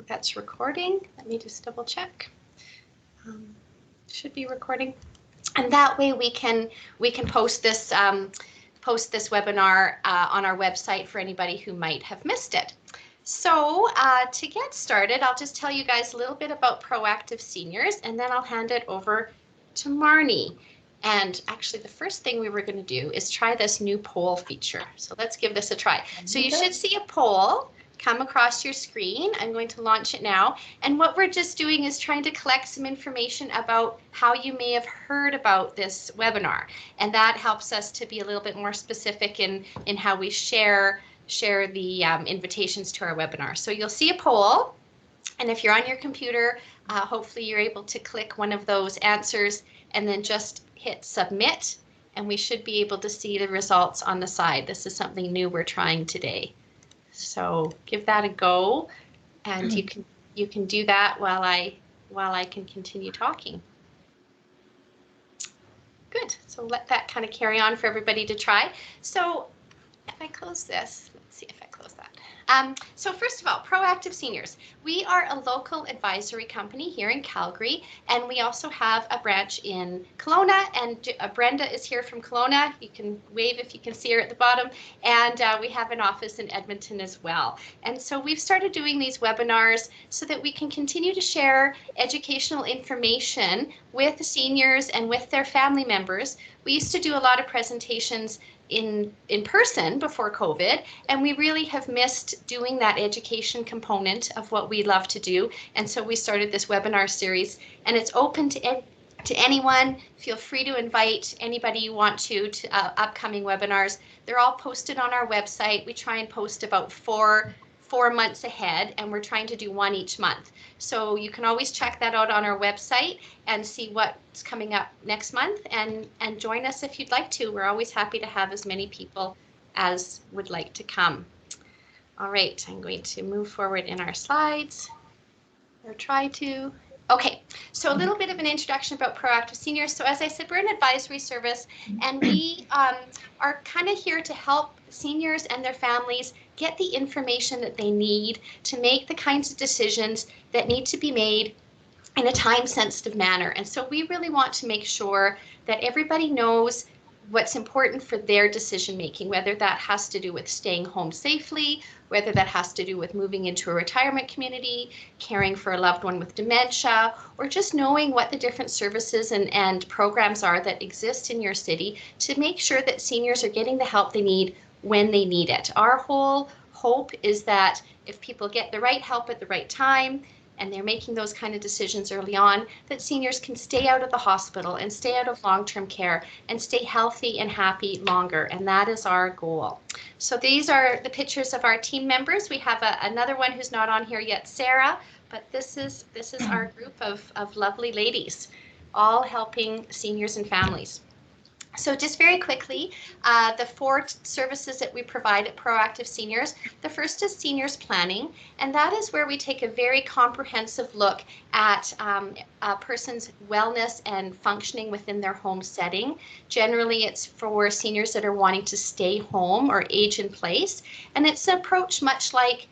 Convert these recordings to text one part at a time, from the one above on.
that's recording. Let me just double check. Should be recording. And that way we can post this webinar on our website for anybody who might have missed it. So to get started, I'll just tell you guys a little bit about Proactive Seniors, and then I'll hand it over to Marnie. And actually, the first thing we were going to do is try this new poll feature. So let's give this a try. So you should see a poll come across your screen. I'm going to launch it now. And what we're just doing is trying to collect some information about how you may have heard about this webinar. And that helps us to be a little bit more specific in how we share the invitations to our webinar. So you'll see a poll. And if you're on your computer, hopefully you're able to click one of those answers and then just hit submit. And we should be able to see the results on the side. This is something new we're trying today. So give that a go, and you can do that while I can continue talking. Good. So let that kind of carry on for everybody to try. So if I close this, let's see if I close that. So first of all, Proactive Seniors. We are a local advisory company here in Calgary, and we also have a branch in Kelowna, and Brenda is here from Kelowna. You can wave if you can see her at the bottom, and we have an office in Edmonton as well. And so we've started doing these webinars so that we can continue to share educational information with the seniors and with their family members. We used to do a lot of presentations in person before COVID, and we really have missed doing that education component of what we love to do. And so we started this webinar series, and it's open to anyone. Feel free to invite anybody you want to upcoming webinars. They're all posted on our website. We try and post about four months ahead, and we're trying to do one each month. So you can always check that out on our website and see what's coming up next month, and join us if you'd like to. We're always happy to have as many people as would like to come. All right, I'm going to move forward in our slides, or try to. Okay, so a little bit of an introduction about Proactive Seniors. So as I said, we're an advisory service, and we are kind of here to help seniors and their families get the information that they need to make the kinds of decisions that need to be made in a time-sensitive manner. And so we really want to make sure that everybody knows what's important for their decision making, whether that has to do with staying home safely, whether that has to do with moving into a retirement community, caring for a loved one with dementia, or just knowing what the different services and programs are that exist in your city to make sure that seniors are getting the help they need when they need it. Our whole hope is that if people get the right help at the right time, and they're making those kind of decisions early on, that seniors can stay out of the hospital and stay out of long-term care and stay healthy and happy longer. And that is our goal. So these are the pictures of our team members. We have another one who's not on here yet, Sarah, but this is our group of lovely ladies, all helping seniors and families. So just very quickly, the four services that we provide at Proactive Seniors. The first is seniors planning, and that is where we take a very comprehensive look at a person's wellness and functioning within their home setting. Generally, it's for seniors that are wanting to stay home or age in place, and it's an approach much like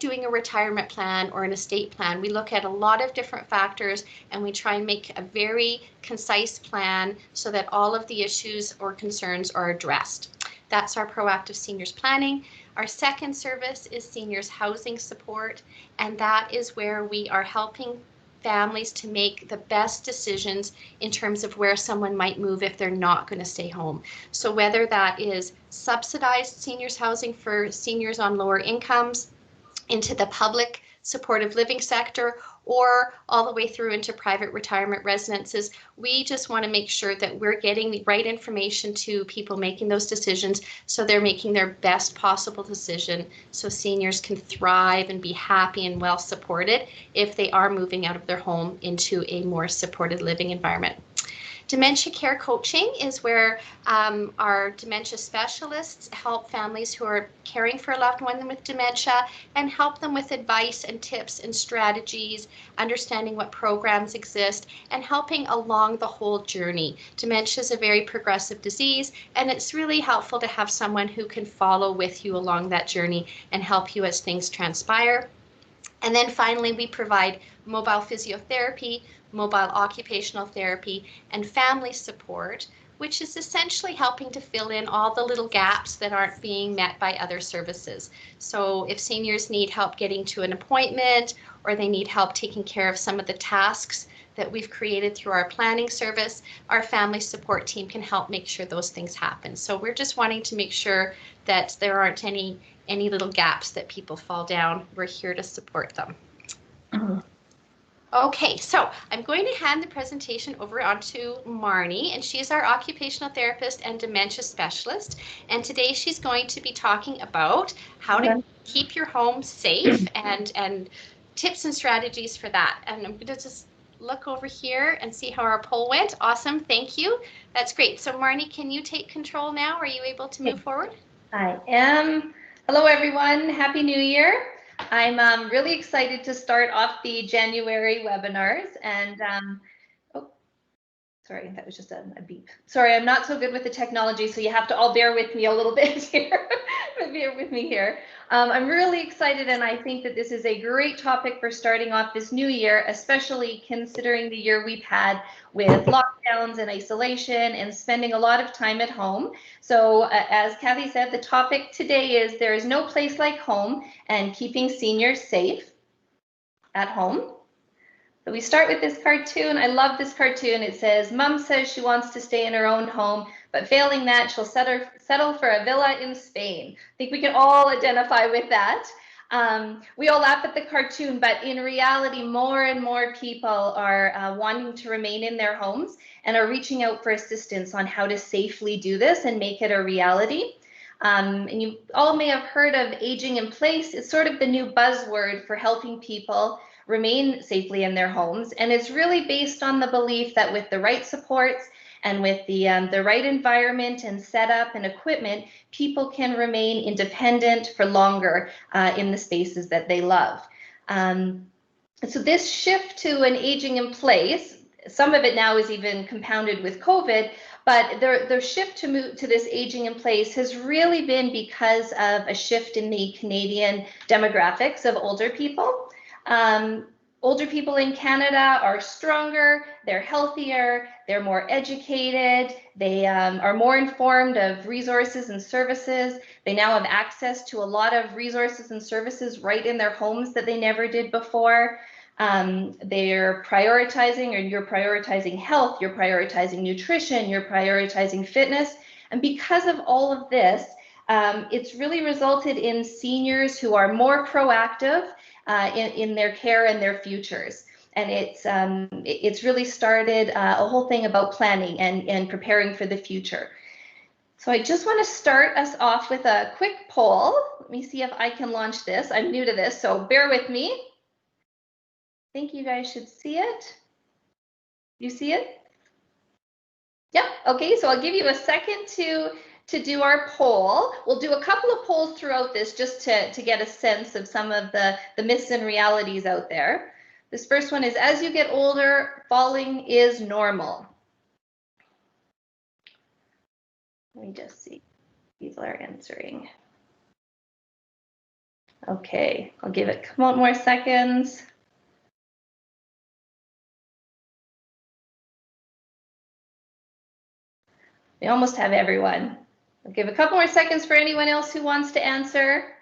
doing a retirement plan or an estate plan. We look at a lot of different factors, and we try and make a very concise plan so that all of the issues or concerns are addressed. That's our Proactive Seniors Planning. Our second service is Seniors Housing Support, and that is where we are helping families to make the best decisions in terms of where someone might move if they're not going to stay home. So whether that is subsidized seniors housing for seniors on lower incomes, into the public supportive living sector, or all the way through into private retirement residences. We just want to make sure that we're getting the right information to people making those decisions so they're making their best possible decision so seniors can thrive and be happy and well supported if they are moving out of their home into a more supported living environment. Dementia care coaching is where our dementia specialists help families who are caring for a loved one with dementia and help them with advice and tips and strategies, understanding what programs exist, and helping along the whole journey. Dementia is a very progressive disease, and it's really helpful to have someone who can follow with you along that journey and help you as things transpire. And then finally, we provide mobile physiotherapy, mobile occupational therapy, and family support, which is essentially helping to fill in all the little gaps that aren't being met by other services. So if seniors need help getting to an appointment, or they need help taking care of some of the tasks that we've created through our planning service, our family support team can help make sure those things happen. So we're just wanting to make sure that there aren't any little gaps that people fall down. We're here to support them. Okay, so I'm going to hand the presentation over onto Marnie, and she's our occupational therapist and dementia specialist. And today she's going to be talking about how to keep your home safe and tips and strategies for that. And I'm going to just look over here and see how our poll went. Awesome, thank you. That's great. So Marnie, can you take control now? Are you able to move forward? I am. Hello, everyone. Happy New Year. I'm really excited to start off the January webinars. And oh, sorry, that was just a beep. Sorry, I'm not so good with the technology, so you have to all bear with me a little bit here. Bear with me here. I'm really excited, and I think that this is a great topic for starting off this new year, especially considering the year we've had with lockdowns and isolation and spending a lot of time at home. So as Kathy said, the topic today is there is no place like home and keeping seniors safe at home. So we start with this cartoon. I love this cartoon. It says, Mom says she wants to stay in her own home, but failing that, she'll settle for a villa in Spain. I think we can all identify with that. We all laugh at the cartoon, but in reality, more and more people are wanting to remain in their homes and are reaching out for assistance on how to safely do this and make it a reality. And you all may have heard of aging in place. It's sort of the new buzzword for helping people remain safely in their homes. And it's really based on the belief that with the right supports and with the right environment and setup and equipment, people can remain independent for longer in the spaces that they love. So this shift to an aging in place, some of it now is even compounded with COVID, but the shift to move to this aging in place has really been because of a shift in the Canadian demographics of older people. Older people in Canada are stronger, they're healthier, they're more educated, they are more informed of resources and services. They now have access to a lot of resources and services right in their homes that they never did before. They're prioritizing, or you're prioritizing health, you're prioritizing nutrition, you're prioritizing fitness. And because of all of this, it's really resulted in seniors who are more proactive in their care and their futures. And it's really started a whole thing about planning and preparing for the future. So I just want to start us off with a quick poll. Let me see if I can launch this. I'm new to this, so bear with me. I think you guys should see it. You see it? Yep. Okay, so I'll give you a second to do our poll. We'll do a couple of polls throughout this just to get a sense of some of the myths and realities out there. This first one is, as you get older, falling is normal. Let me just see. People are answering. Okay, I'll give it a couple more seconds. We almost have everyone. I'll give a couple more seconds for anyone else who wants to answer.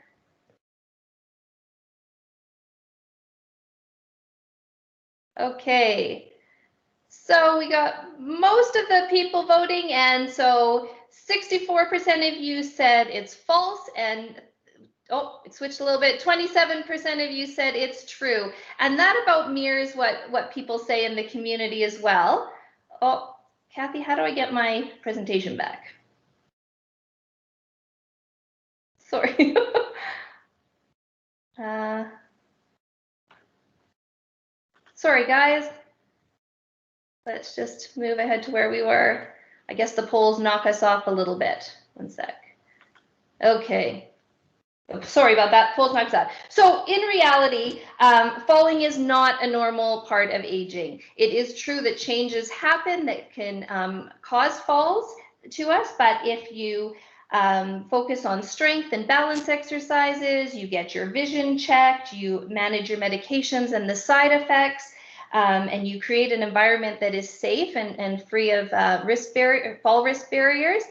Okay, so we got most of the people voting, and so 64% of you said it's false, and oh, it switched a little bit. 27% of you said it's true, and that about mirrors what people say in the community as well. Oh, Kathy, how do I get my presentation back? Sorry. Sorry, guys. Let's just move ahead to where we were. I guess the polls knock us off a little bit. One sec. Okay. Sorry about that. Polls knock us out. So in reality, falling is not a normal part of aging. It is true that changes happen that can cause falls to us, but if you focus on strength and balance exercises, you get your vision checked, you manage your medications and the side effects, and you create an environment that is safe and free of fall risk barriers,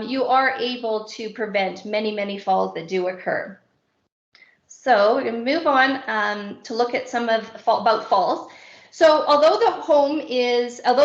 you are able to prevent many, many falls that do occur. So we're going to move on to look at some of about falls. So although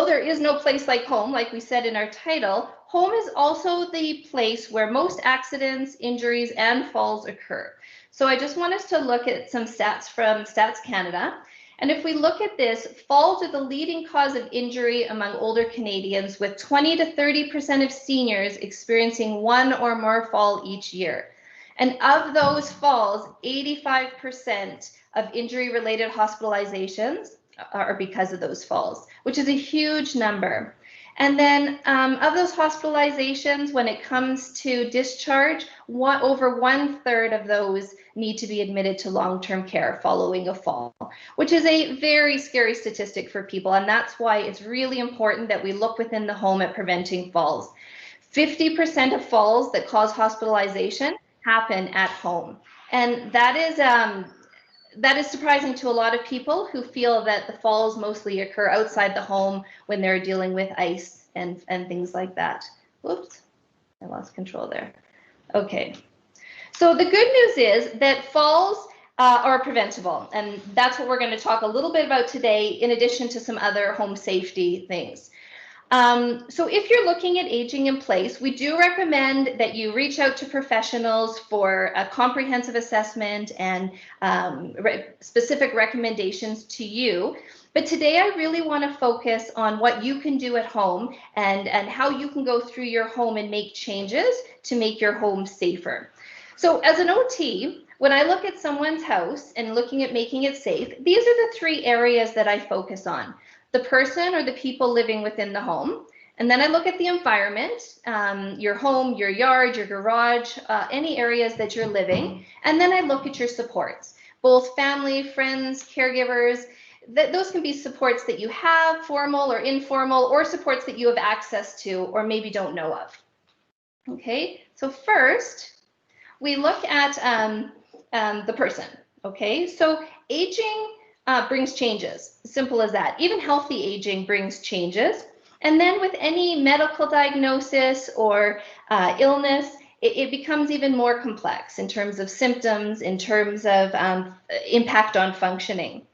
there is no place like home, like we said in our title, home is also the place where most accidents, injuries, and falls occur. So I just want us to look at some stats from Stats Canada. And if we look at this, falls are the leading cause of injury among older Canadians, with 20 to 30% of seniors experiencing one or more fall each year. And of those falls, 85% of injury-related hospitalizations are because of those falls, which is a huge number. And then of those hospitalizations, when it comes to discharge, over 1/3 of those need to be admitted to long-term care following a fall, which is a very scary statistic for people. And that's why it's really important that we look within the home at preventing falls. 50% of falls that cause hospitalization happen at home. And that is surprising to a lot of people who feel that the falls mostly occur outside the home when they're dealing with ice and things like that. Whoops, I lost control there. Okay, so the good news is that falls are preventable, and that's what we're going to talk a little bit about today, in addition to some other home safety things. So if you're looking at aging in place, we do recommend that you reach out to professionals for a comprehensive assessment and specific recommendations to you. But today I really want to focus on what you can do at home and how you can go through your home and make changes to make your home safer. So as an OT, when I look at someone's house and looking at making it safe, these are the 3 areas that I focus on: the person or the people living within the home. And then I look at the environment, your home, your yard, your garage, any areas that you're living. And then I look at your supports, both family, friends, caregivers. Those can be supports that you have, formal or informal, or supports that you have access to or maybe don't know of. Okay, so first we look at the person. Okay, so aging brings changes, simple as that. Even healthy aging brings changes. And then with any medical diagnosis or illness, it becomes even more complex in terms of symptoms, in terms of impact on functioning.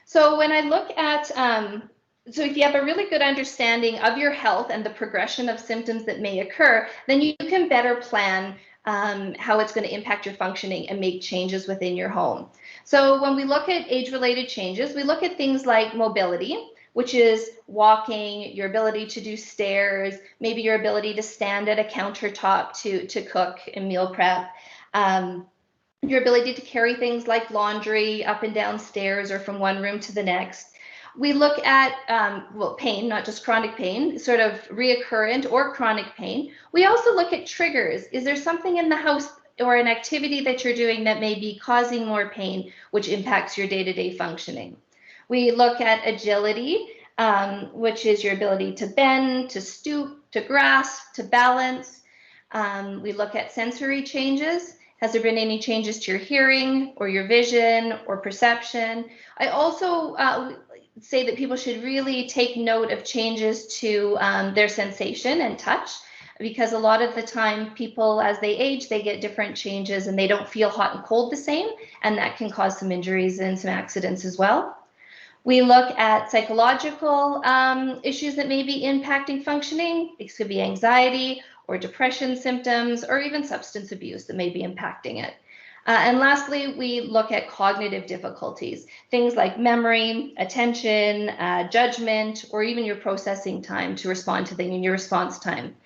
So when I look at, so if you have a really good understanding of your health and the progression of symptoms that may occur, then you can better plan how it's going to impact your functioning and make changes within your home. So when we look at age-related changes, we look at things like mobility, which is walking, your ability to do stairs, maybe your ability to stand at a countertop to cook and meal prep, your ability to carry things like laundry up and down stairs or from one room to the next. We look at, pain, not just chronic pain, sort of reoccurrent or chronic pain. We also look at triggers. Is there something in the house or an activity that you're doing that may be causing more pain, which impacts your day-to-day functioning? We look at agility, which is your ability to bend, to stoop, to grasp, to balance. We look at sensory changes. Has there been any changes to your hearing or your vision or perception? I also say that people should really take note of changes to their sensation and touch, because a lot of the time people, as they age, they get different changes and they don't feel hot and cold the same, and that can cause some injuries and some accidents as well. We look at psychological issues that may be impacting functioning. These could be anxiety or depression symptoms, or even substance abuse that may be impacting it. And lastly, we look at cognitive difficulties, things like memory, attention, judgment, or even your processing time to respond to things in your response time.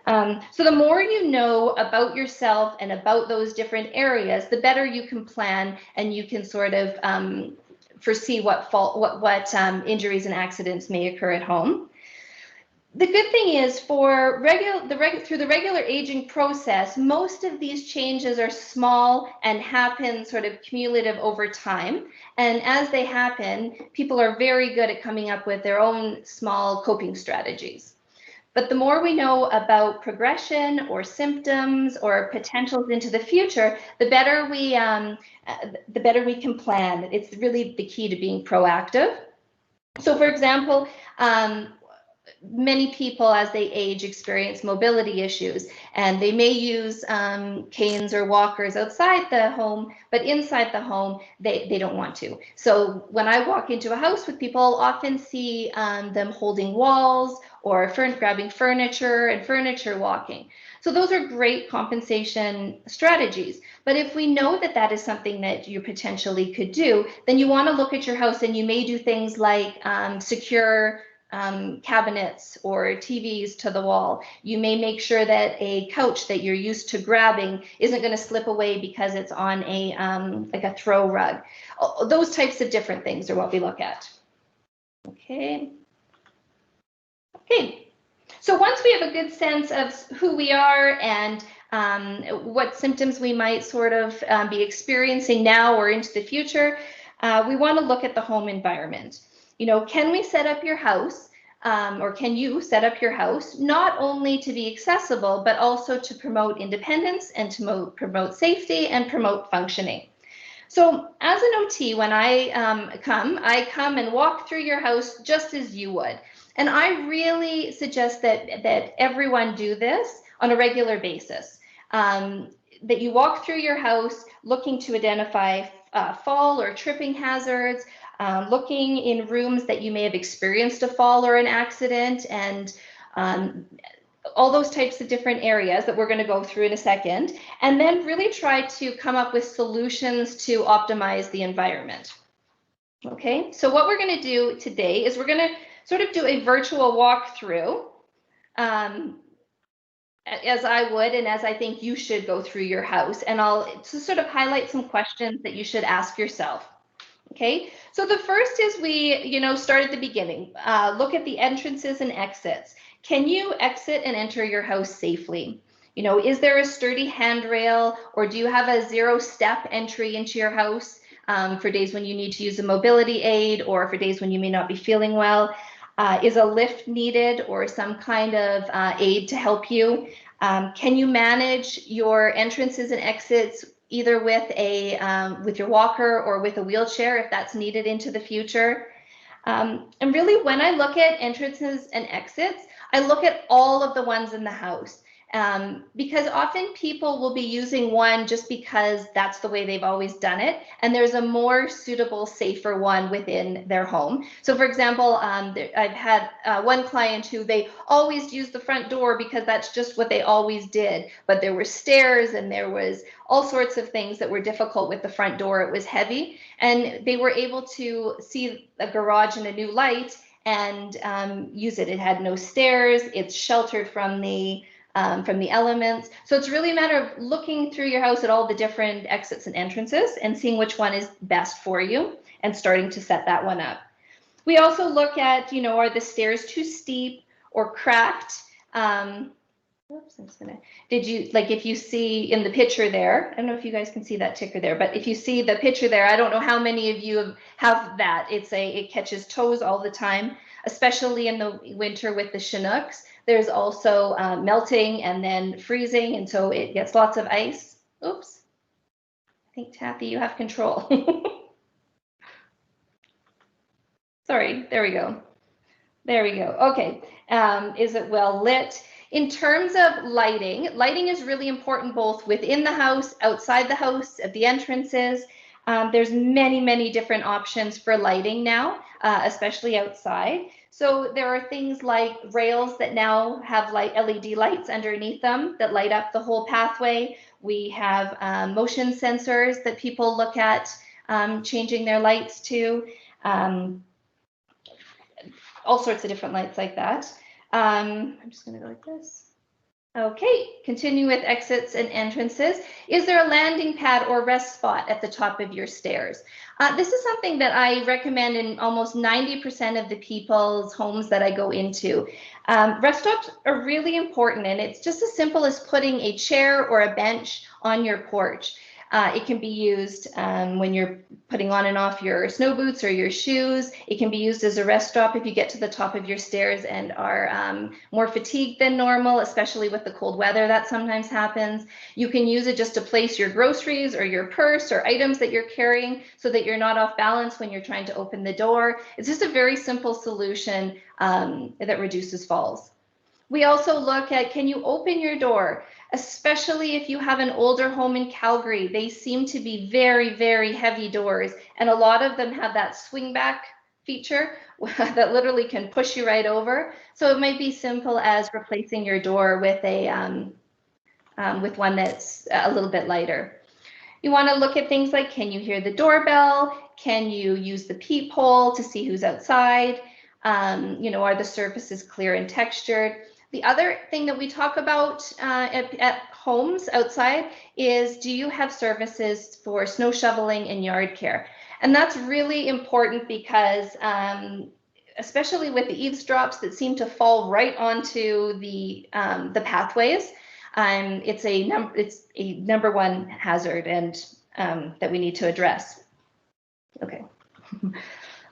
So the more you know about yourself and about those different areas, the better you can plan, and you can sort of foresee what injuries and accidents may occur at home. The good thing is, through the regular aging process, most of these changes are small and happen sort of cumulative over time. And as they happen, people are very good at coming up with their own small coping strategies. But the more we know about progression or symptoms or potentials into the future, the better we can plan. It's really the key to being proactive. So, for example, many people as they age experience mobility issues, and they may use canes or walkers outside the home, but inside the home they don't want to. So when I walk into a house with people, I'll often see them holding walls or grabbing furniture and furniture walking. So those are great compensation strategies. But if we know that that is something that you potentially could do, then you want to look at your house, and you may do things like secure cabinets or TVs to the wall. You may make sure that a couch that you're used to grabbing isn't going to slip away because it's on a like a throw rug. Those types of different things are what we look at. Okay. So once we have a good sense of who we are and what symptoms we might sort of be experiencing now or into the future, we want to look at the home environment. You know, can we set up your house, or can you set up your house not only to be accessible, but also to promote independence and to promote safety and promote functioning? So as an OT, when I come and walk through your house just as you would. And I really suggest that everyone do this on a regular basis, that you walk through your house looking to identify fall or tripping hazards, looking in rooms that you may have experienced a fall or an accident, and all those types of different areas that we're going to go through in a second, and then really try to come up with solutions to optimize the environment. Okay, so what we're going to do today is we're going to sort of do a virtual walkthrough, as I would and as I think you should go through your house, and I'll sort of highlight some questions that you should ask yourself. Okay, so the first is we, start at the beginning. Look at the entrances and exits. Can you exit and enter your house safely? Is there a sturdy handrail, or do you have a 0-step entry into your house for days when you need to use a mobility aid, or for days when you may not be feeling well? Is a lift needed, or some kind of aid to help you? Can you manage your entrances and exits either with your walker or with a wheelchair if that's needed into the future? And really, when I look at entrances and exits, I look at all of the ones in the house, because often people will be using one just because that's the way they've always done it, and there's a more suitable, safer one within their home. So for example, I've had one client who they always used the front door because that's just what they always did, but there were stairs and there was all sorts of things that were difficult with the front door. It was heavy, and they were able to see a garage in a new light and use it. It had no stairs. It's sheltered from the elements. So it's really a matter of looking through your house at all the different exits and entrances and seeing which one is best for you and starting to set that one up. We also look at, are the stairs too steep or cracked? Oops, I'm just gonna, if you see in the picture there, I don't know if you guys can see that ticker there, but if you see the picture there, I don't know how many of you have that. It catches toes all the time, especially in the winter with the Chinooks. There's also melting and then freezing, and so it gets lots of ice. Oops, I think Taffy, you have control. Sorry, there we go. There we go. Okay, is it well lit? In terms of lighting is really important both within the house, outside the house, at the entrances. There's many different options for lighting now, especially outside. So there are things like rails that now have LED lights underneath them that light up the whole pathway. We have motion sensors that people look at changing their lights to. All sorts of different lights like that. I'm just going to go like this. Okay, continue with exits and entrances. Is there a landing pad or rest spot at the top of your stairs? This is something that I recommend in almost 90% of the people's homes that I go into. Rest stops are really important, and it's just as simple as putting a chair or a bench on your porch. It can be used when you're putting on and off your snow boots or your shoes. It can be used as a rest stop if you get to the top of your stairs and are more fatigued than normal, especially with the cold weather that sometimes happens. You can use it just to place your groceries or your purse or items that you're carrying so that you're not off balance when you're trying to open the door. It's just a very simple solution that reduces falls. We also look at, can you open your door? Especially if you have an older home in Calgary, they seem to be very, very heavy doors. And a lot of them have that swing back feature that literally can push you right over. So it might be simple as replacing your door with with one that's a little bit lighter. You want to look at things like, can you hear the doorbell? Can you use the peephole to see who's outside? Are the surfaces clear and textured? The other thing that we talk about at homes outside is, do you have services for snow shoveling and yard care? And that's really important because especially with the eavesdrops that seem to fall right onto the pathways, it's a number one hazard and that we need to address. Okay.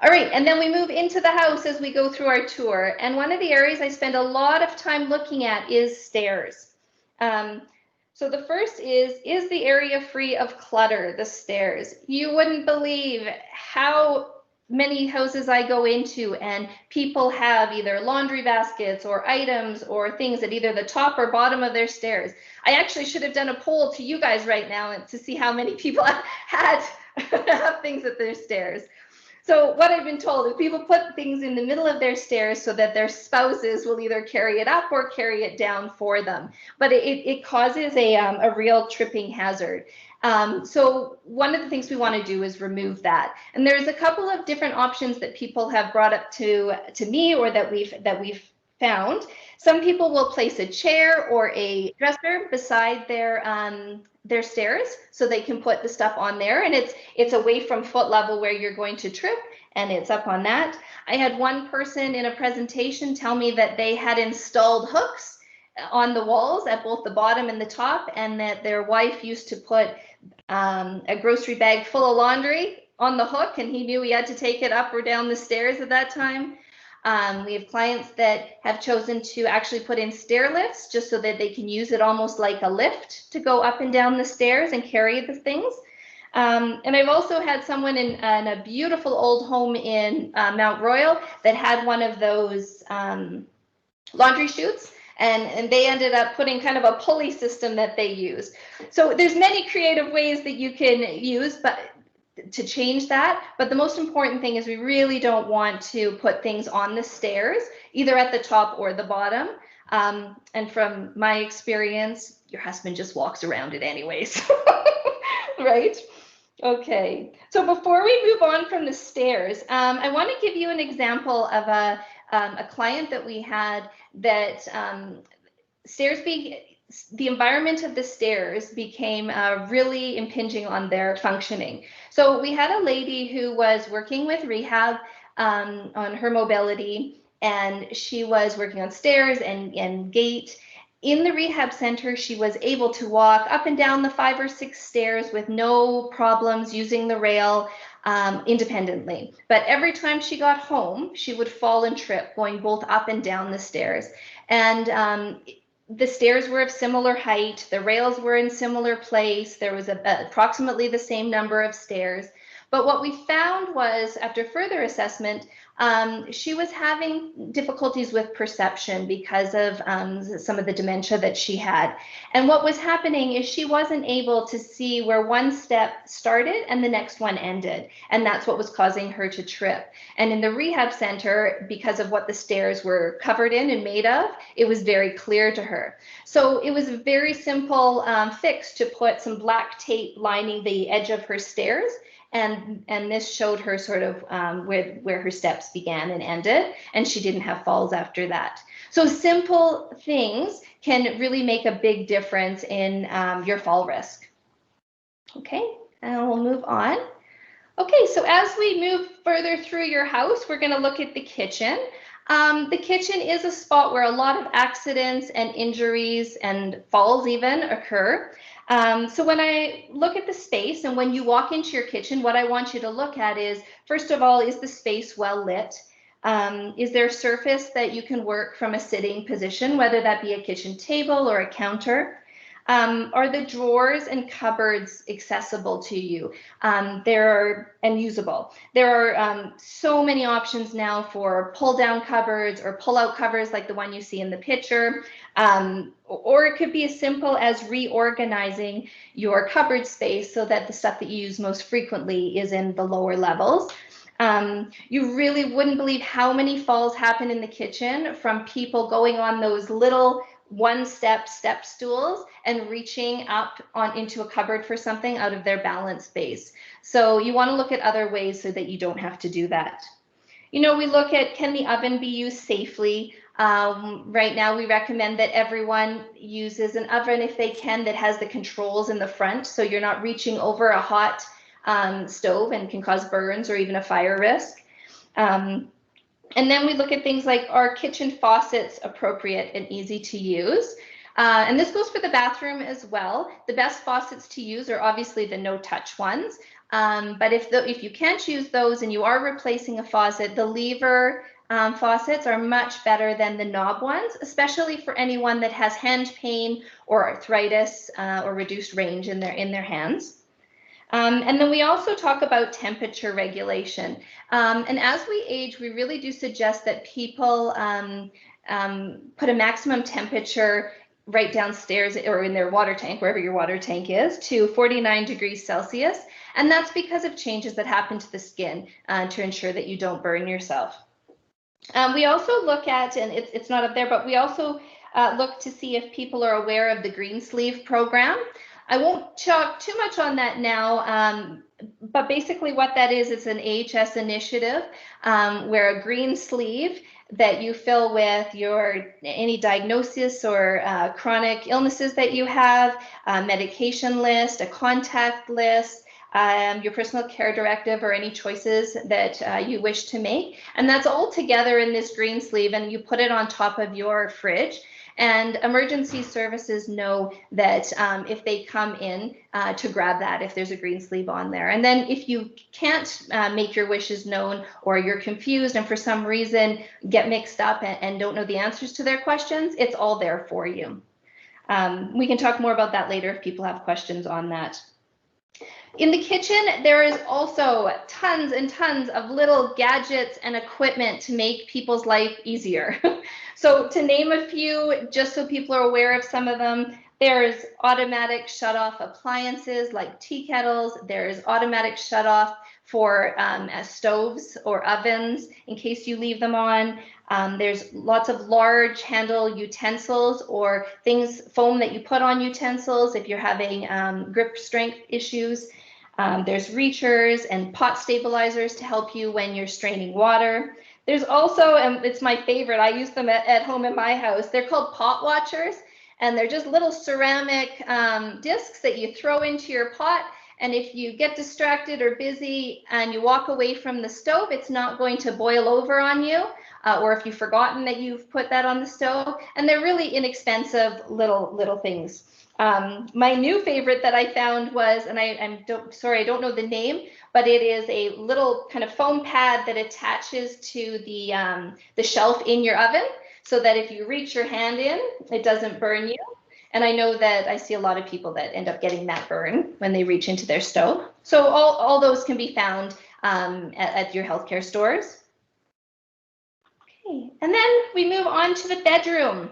All right, and then we move into the house as we go through our tour. And one of the areas I spend a lot of time looking at is stairs. So the first is the area free of clutter, the stairs? You wouldn't believe how many houses I go into and people have either laundry baskets or items or things at either the top or bottom of their stairs. I actually should have done a poll to you guys right now to see how many people have things at their stairs. So what I've been told is people put things in the middle of their stairs so that their spouses will either carry it up or carry it down for them. But it causes a real tripping hazard. So one of the things we want to do is remove that. And there's a couple of different options that people have brought up to me or that we've found. Some people will place a chair or a dresser beside their stairs so they can put the stuff on there, and it's away from foot level where you're going to trip, and it's up on that. I had one person in a presentation tell me that they had installed hooks on the walls at both the bottom and the top, and that their wife used to put a grocery bag full of laundry on the hook, and he knew he had to take it up or down the stairs at that time. We have clients that have chosen to actually put in stair lifts just so that they can use it almost like a lift to go up and down the stairs and carry the things. And I've also had someone in a beautiful old home in Mount Royal that had one of those laundry chutes, and they ended up putting kind of a pulley system that they use. So there's many creative ways that you can use, but to change that. But the most important thing is we really don't want to put things on the stairs, either at the top or the bottom. And from my experience, your husband just walks around it anyways, right? Okay, so before we move on from the stairs, I want to give you an example of a client that we had that the environment of the stairs became really impinging on their functioning. So we had a lady who was working with rehab on her mobility, and she was working on stairs and gait. In the rehab center, she was able to walk up and down the 5 or 6 stairs with no problems using the rail independently. But every time she got home, she would fall and trip going both up and down the stairs. And the stairs were of similar height, the rails were in similar place, there was approximately the same number of stairs. But what we found was, after further assessment, she was having difficulties with perception because of some of the dementia that she had. And what was happening is she wasn't able to see where one step started and the next one ended. And that's what was causing her to trip. And in the rehab center, because of what the stairs were covered in and made of, it was very clear to her. So it was a very simple fix to put some black tape lining the edge of her stairs. And this showed her sort of where her steps began and ended, and she didn't have falls after that. So simple things can really make a big difference in your fall risk. Okay, and we'll move on. Okay, so as we move further through your house, we're going to look at the kitchen. The kitchen is a spot where a lot of accidents and injuries and falls even occur. So when I look at the space, and when you walk into your kitchen, what I want you to look at is, first of all, is the space well lit? Is there a surface that you can work from a sitting position, whether that be a kitchen table or a counter? Are the drawers and cupboards accessible to you? And usable. There are so many options now for pull down cupboards or pull out covers like the one you see in the picture. Or it could be as simple as reorganizing your cupboard space so that the stuff that you use most frequently is in the lower levels. You really wouldn't believe how many falls happen in the kitchen from people going on those little one-step step stools and reaching up into a cupboard for something out of their balance base. So you want to look at other ways so that you don't have to do that. We look at, can the oven be used safely? Right now, we recommend that everyone uses an oven if they can that has the controls in the front, so you're not reaching over a hot stove and can cause burns or even a fire risk. And then we look at things like, are kitchen faucets appropriate and easy to use? And this goes for the bathroom as well. The best faucets to use are obviously the no-touch ones. But if you can't use those and you are replacing a faucet, the lever faucets are much better than the knob ones, especially for anyone that has hand pain or arthritis or reduced range in their hands. And then we also talk about temperature regulation. And as we age, we really do suggest that people put a maximum temperature right downstairs or in their water tank, wherever your water tank is, to 49 degrees Celsius. And that's because of changes that happen to the skin to ensure that you don't burn yourself. We also look at, and it's not up there, but we also look to see if people are aware of the Green Sleeve program. I won't talk too much on that now, but basically what that is an AHS initiative where a green sleeve that you fill with any diagnosis or chronic illnesses that you have, a medication list, a contact list, your personal care directive, or any choices that you wish to make. And that's all together in this green sleeve, and you put it on top of your fridge. And emergency services know that if they come in to grab that, if there's a green sleeve on there. And then if you can't make your wishes known, or you're confused and for some reason get mixed up and don't know the answers to their questions, it's all there for you. We can talk more about that later if people have questions on that. In the kitchen, there is also tons and tons of little gadgets and equipment to make people's life easier. So to name a few, just so people are aware of some of them, there's automatic shut-off appliances like tea kettles. There's automatic shut-off for stoves or ovens in case you leave them on. There's lots of large handle utensils or foam that you put on utensils if you're having grip strength issues. There's reachers and pot stabilizers to help you when you're straining water. There's also, and it's my favorite, I use them at home in my house, they're called pot watchers, and they're just little ceramic discs that you throw into your pot. And if you get distracted or busy and you walk away from the stove, it's not going to boil over on you, or if you've forgotten that you've put that on the stove. And they're really inexpensive little things. My new favorite that I found was, and I don't know the name, but it is a little kind of foam pad that attaches to the shelf in your oven, so that if you reach your hand in, it doesn't burn you. And I know that I see a lot of people that end up getting that burn when they reach into their stove. So all those can be found at your healthcare stores. Okay, and then we move on to the bedroom.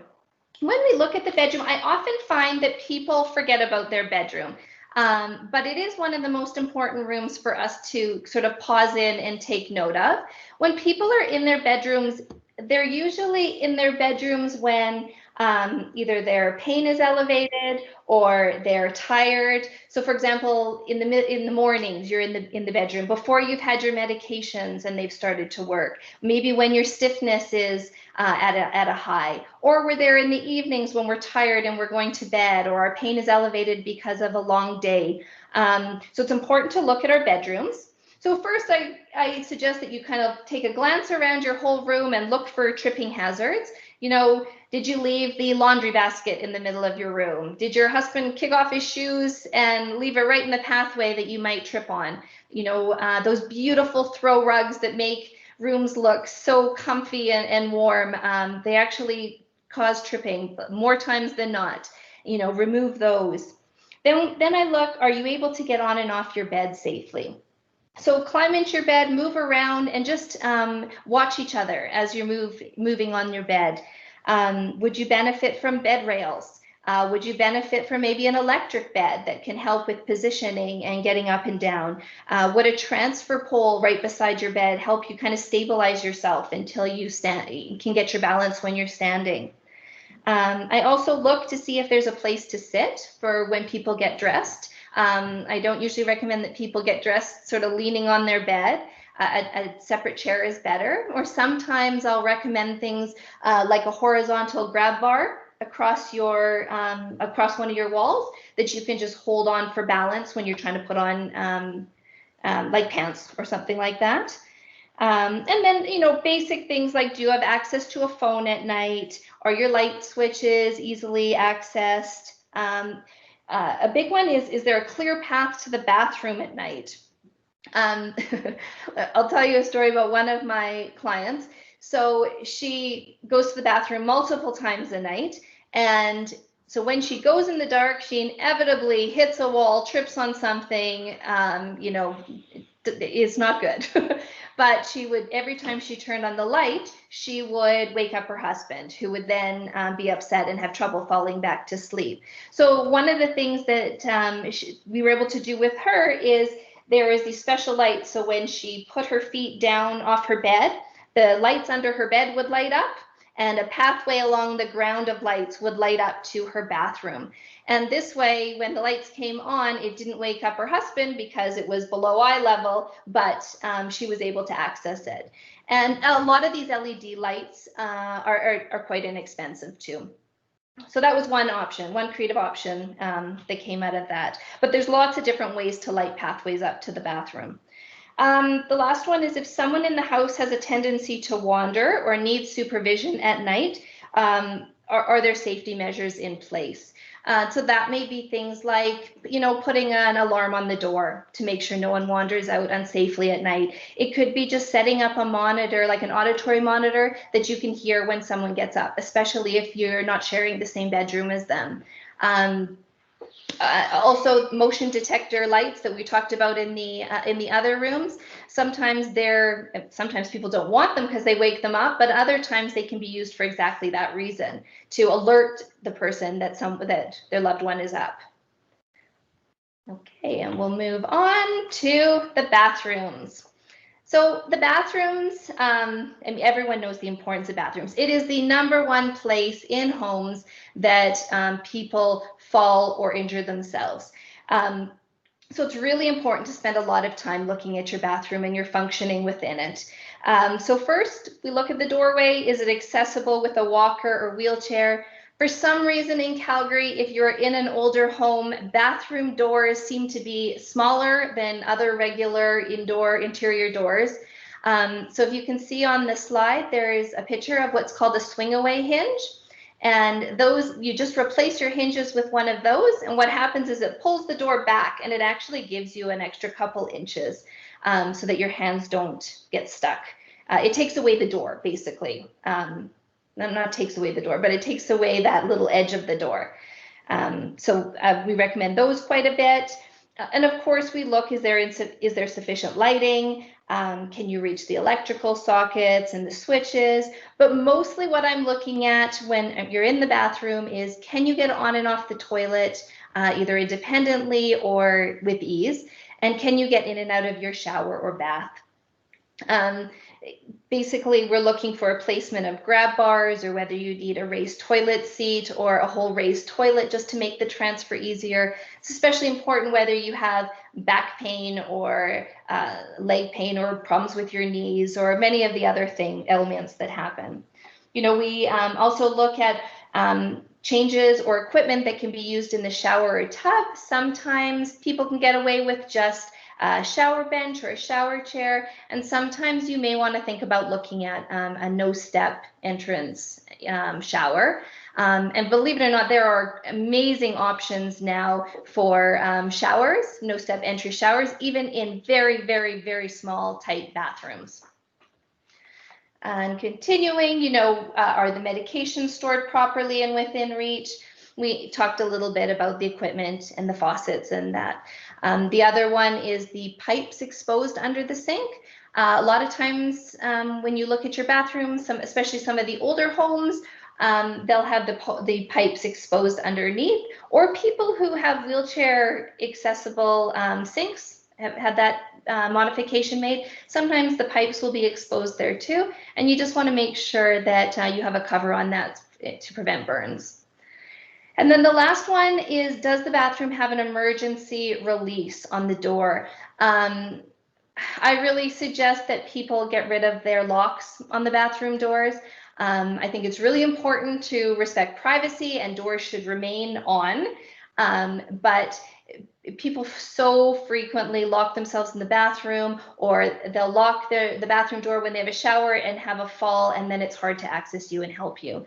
When we look at the bedroom, I often find that people forget about their bedroom. But it is one of the most important rooms for us to sort of pause in and take note of. When people are in their bedrooms, they're usually in their bedrooms when either their pain is elevated or they're tired. So for example, in the mornings, you're in the bedroom before you've had your medications and they've started to work. Maybe when your stiffness is at a high, or we're there in the evenings when we're tired and we're going to bed, or our pain is elevated because of a long day. So it's important to look at our bedrooms. So first, I suggest that you kind of take a glance around your whole room and look for tripping hazards. Did you leave the laundry basket in the middle of your room? Did your husband kick off his shoes and leave it right in the pathway that you might trip on? Those beautiful throw rugs that make rooms look so comfy and warm, they actually cause tripping more times than not. Remove those. Then I look, are you able to get on and off your bed safely? So climb into your bed, move around, and just watch each other as you're moving on your bed. Would you benefit from bed rails? Would you benefit from maybe an electric bed that can help with positioning and getting up and down? Would a transfer pole right beside your bed help you kind of stabilize yourself until you can get your balance when you're standing? I also look to see if there's a place to sit for when people get dressed. I don't usually recommend that people get dressed sort of leaning on their bed. A separate chair is better. Or sometimes I'll recommend things like a horizontal grab bar across one of your walls that you can just hold on for balance when you're trying to put on like pants or something like that. And then, basic things like, do you have access to a phone at night? Are your light switches easily accessed? A big one is there a clear path to the bathroom at night? I'll tell you a story about one of my clients. So she goes to the bathroom multiple times a night. And so when she goes in the dark, she inevitably hits a wall, trips on something, it's not good. But she would, every time she turned on the light, she would wake up her husband, who would then be upset and have trouble falling back to sleep. So one of the things that we were able to do with her is there is these special lights. So when she put her feet down off her bed, the lights under her bed would light up, and a pathway along the ground of lights would light up to her bathroom. And this way, when the lights came on, it didn't wake up her husband because it was below eye level, but she was able to access it. And a lot of these LED lights are quite inexpensive too. So that was one option, one creative option that came out of that. But there's lots of different ways to light pathways up to the bathroom. The last one is if someone in the house has a tendency to wander or needs supervision at night, are there safety measures in place? So that may be things like, putting an alarm on the door to make sure no one wanders out unsafely at night. It could be just setting up a monitor, like an auditory monitor, that you can hear when someone gets up, especially if you're not sharing the same bedroom as them. Also, motion detector lights that we talked about in the other rooms. Sometimes people don't want them because they wake them up, but other times they can be used for exactly that reason, to alert the person that their loved one is up. Okay, and we'll move on to the bathrooms. So the bathrooms, everyone knows the importance of bathrooms. It is the #1 place in homes that people fall or injure themselves. So it's really important to spend a lot of time looking at your bathroom and your functioning within it. So first, we look at the doorway. Is it accessible with a walker or wheelchair? For some reason in Calgary, if you're in an older home, bathroom doors seem to be smaller than other regular indoor interior doors. So if you can see on the slide, there is a picture of what's called a swing away hinge. And those, you just replace your hinges with one of those. And what happens is it pulls the door back, and it actually gives you an extra couple inches so that your hands don't get stuck. It takes away the door, basically. Not takes away the door, but it takes away that little edge of the door. So we recommend those quite a bit. And of course, we look, is there sufficient lighting? Can you reach the electrical sockets and the switches? But mostly what I'm looking at when you're in the bathroom is, can you get on and off the toilet either independently or with ease? And can you get in and out of your shower or bath? Basically, we're looking for a placement of grab bars, or whether you need a raised toilet seat or a whole raised toilet just to make the transfer easier. It's especially important whether you have back pain or leg pain or problems with your knees or many of the other elements that happen. We also look at changes or equipment that can be used in the shower or tub. Sometimes people can get away with just a shower bench or a shower chair. And sometimes you may want to think about looking at a no-step entrance shower. And believe it or not, there are amazing options now for showers, no-step entry showers, even in very, very, very small, tight bathrooms. And continuing, are the medications stored properly and within reach? We talked a little bit about the equipment and the faucets and that. The other one is the pipes exposed under the sink. A lot of times when you look at your bathrooms, especially some of the older homes, they'll have the pipes exposed underneath, or people who have wheelchair accessible sinks have had that modification made. Sometimes the pipes will be exposed there too, and you just want to make sure that you have a cover on that to prevent burns. And then the last one is, does the bathroom have an emergency release on the door? I really suggest that people get rid of their locks on the bathroom doors. I think it's really important to respect privacy, and doors should remain on, but people so frequently lock themselves in the bathroom, or they'll lock the bathroom door when they have a shower and have a fall, and then it's hard to access you and help you.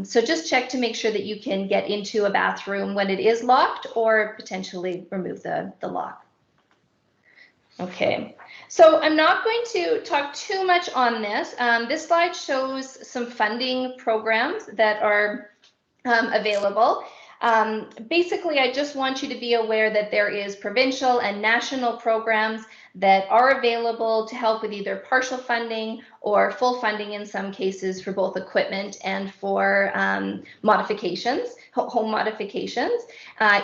So just check to make sure that you can get into a bathroom when it is locked, or potentially remove the lock. Okay, so I'm not going to talk too much on this. This slide shows some funding programs that are available. Basically, I just want you to be aware that there is provincial and national programs that are available to help with either partial funding or full funding in some cases for both equipment and for modifications, home modifications.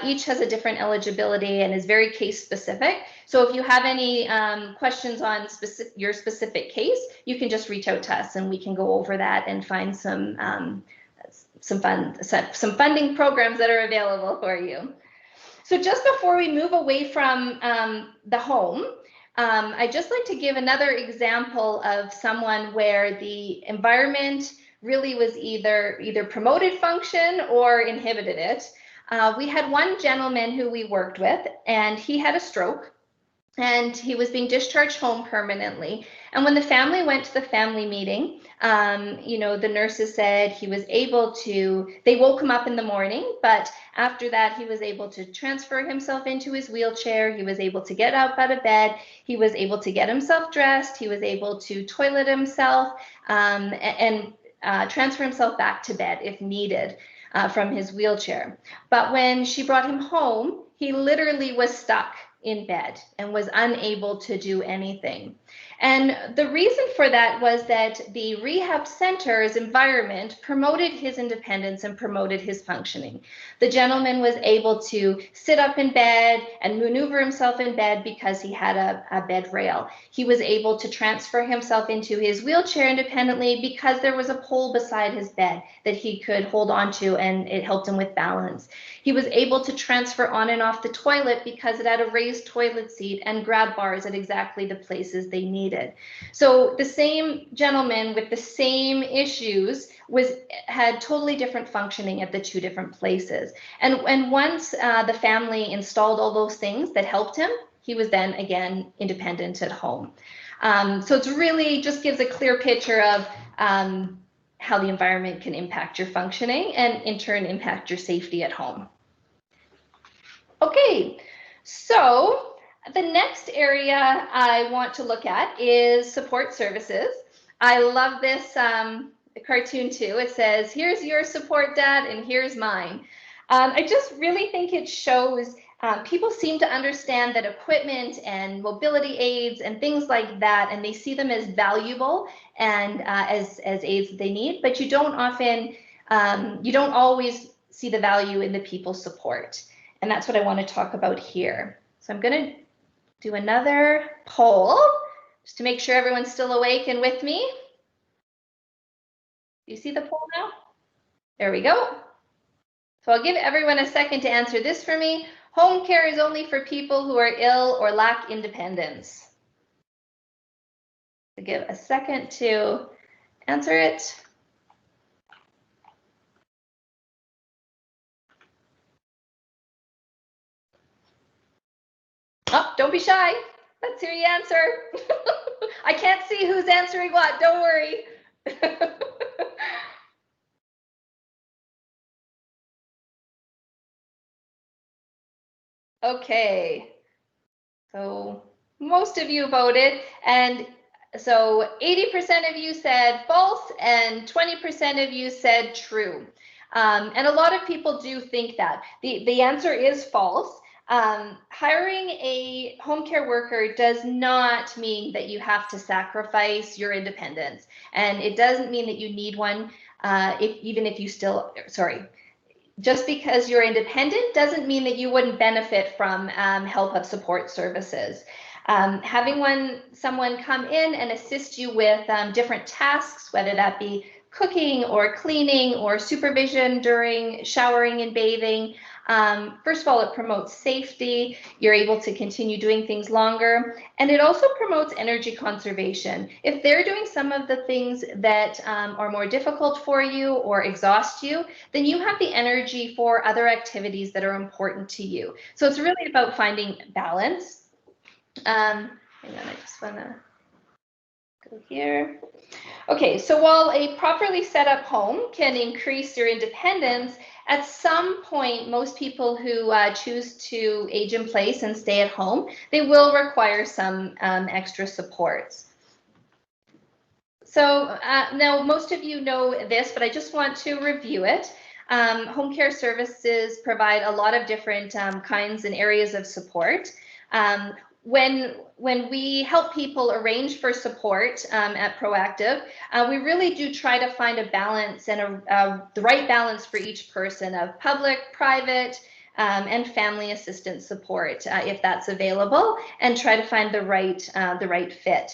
Each has a different eligibility and is very case specific. So if you have any questions on your specific case, you can just reach out to us and we can go over that and find some funding programs that are available for you. So just before we move away from the home, I'd just like to give another example of someone where the environment really was either promoted function or inhibited it. We had one gentleman who we worked with, and he had a stroke, and he was being discharged home permanently. And when the family went to the family meeting, the nurses said he was able to, they woke him up in the morning, but after that, he was able to transfer himself into his wheelchair. He was able to get up out of bed. He was able to get himself dressed. He was able to toilet himself and transfer himself back to bed if needed from his wheelchair. But when she brought him home, he literally was stuck in bed and was unable to do anything. And the reason for that was that the rehab center's environment promoted his independence and promoted his functioning. The gentleman was able to sit up in bed and maneuver himself in bed because he had a bed rail. He was able to transfer himself into his wheelchair independently because there was a pole beside his bed that he could hold on to, and it helped him with balance. He was able to transfer on and off the toilet because it had a raised toilet seat and grab bars at exactly the places they needed. So the same gentleman with the same issues had totally different functioning at the two different places. And once the family installed all those things that helped him, he was then again independent at home. So it's really just gives a clear picture of how the environment can impact your functioning and in turn impact your safety at home. Okay, so the next area I want to look at is support services. I love this cartoon too. It says, here's your support dad and here's mine. I just really think it shows people seem to understand that equipment and mobility aids and things like that, and they see them as valuable and as aids that they need, but you don't always see the value in the people support. And that's what I want to talk about here. So I'm going to do another poll just to make sure everyone's still awake and with me. Do you see the poll now? There we go. So I'll give everyone a second to answer this for me. Home care is only for people who are ill or lack independence. I'll give a second to answer it. Oh, don't be shy. Let's hear you answer. I can't see who's answering what. Don't worry. Okay. So most of you voted, and so 80% of you said false and 20% of you said true. And a lot of people do think that. The answer is false. Hiring a home care worker does not mean that you have to sacrifice your independence. And it doesn't mean that you need one, even if you still, sorry, just because you're independent doesn't mean that you wouldn't benefit from help of support services. Having someone come in and assist you with different tasks, whether that be cooking or cleaning or supervision during showering and bathing. First of all, it promotes safety. You're able to continue doing things longer. And it also promotes energy conservation. If they're doing some of the things that are more difficult for you or exhaust you, then you have the energy for other activities that are important to you. So it's really about finding balance. Hang on, I just want to go here. Okay, so while a properly set up home can increase your independence, at some point, most people who choose to age in place and stay at home, they will require some extra supports. So now most of you know this, but I just want to review it. Home care services provide a lot of different kinds and areas of support. When we help people arrange for support at Proactive, we really do try to find a balance and the right balance for each person of public, private, and family assistance support if that's available, and try to find the right fit.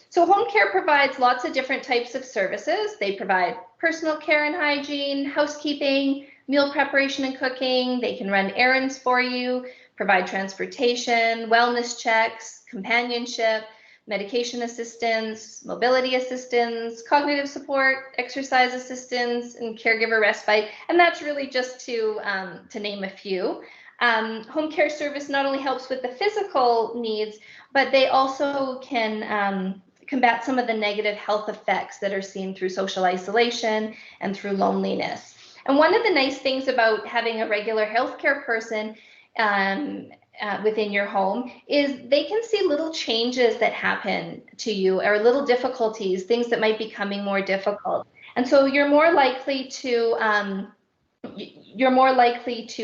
So home care provides lots of different types of services. They provide personal care and hygiene, housekeeping, meal preparation and cooking. They can run errands for you, provide transportation, wellness checks, companionship, medication assistance, mobility assistance, cognitive support, exercise assistance, and caregiver respite. And that's really just to name a few. Home care service not only helps with the physical needs, but they also can combat some of the negative health effects that are seen through social isolation and through loneliness. And one of the nice things about having a regular healthcare person within your home is they can see little changes that happen to you or little difficulties, things that might be becoming more difficult. And so you're more likely to